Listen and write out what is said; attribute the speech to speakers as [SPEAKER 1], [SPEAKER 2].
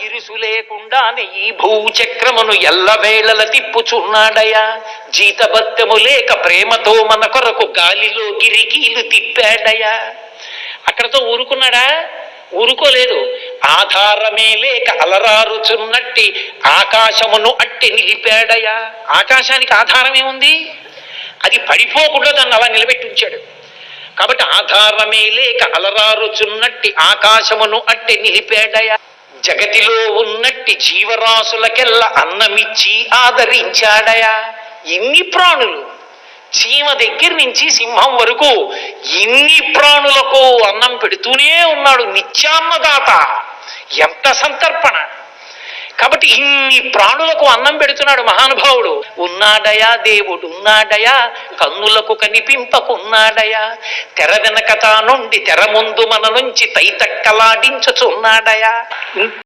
[SPEAKER 1] ఇరుసు లేకుండానే ఈ భూచక్రమును ఎల్లవేళల తిప్పుచున్నాడయా. జీతబత్తము లేక ప్రేమతో మన కొరకు గాలిలో గిరికీలు తిప్పాడయా. అక్కడతో ఊరుకున్నాడా? ఊరుకోలేదు. ఆధారమే లేక అలరారుచున్నట్టి ఆకాశమును అట్టి నిలిపాడయా. ఆకాశానికి ఆధారం ఏముంది? అది పడిపోకుండా దాన్ని అలా నిలబెట్టి ఉంచాడు. కాబట్టి ఆధారమే లేక అలరారుచున్నట్టి ఆకాశమును అట్టి నిలిపాడయా. జగతిలో ఉన్నట్టి జీవరాశులకెల్లా అన్నమిచ్చి ఆదరించాడయా. ఇన్ని ప్రాణులు, చీమ దగ్గర నుంచి సింహం వరకు ఇన్ని ప్రాణులకు అన్నం పెడుతూనే ఉన్నాడు. నిత్యాన్నదాత. ఎంత సంతర్పణ! కాబట్టి ఇన్ని ప్రాణులకు అన్నం పెడుతున్నాడు మహానుభావుడు. ఉన్నాడయా దేవుడు, ఉన్నాడయా కన్నులకు కనిపింపకున్నాడయా. తెర వెనక తానుండి తెర ముందు మన నుంచి తైతక్కలాడించుచున్నాడయా.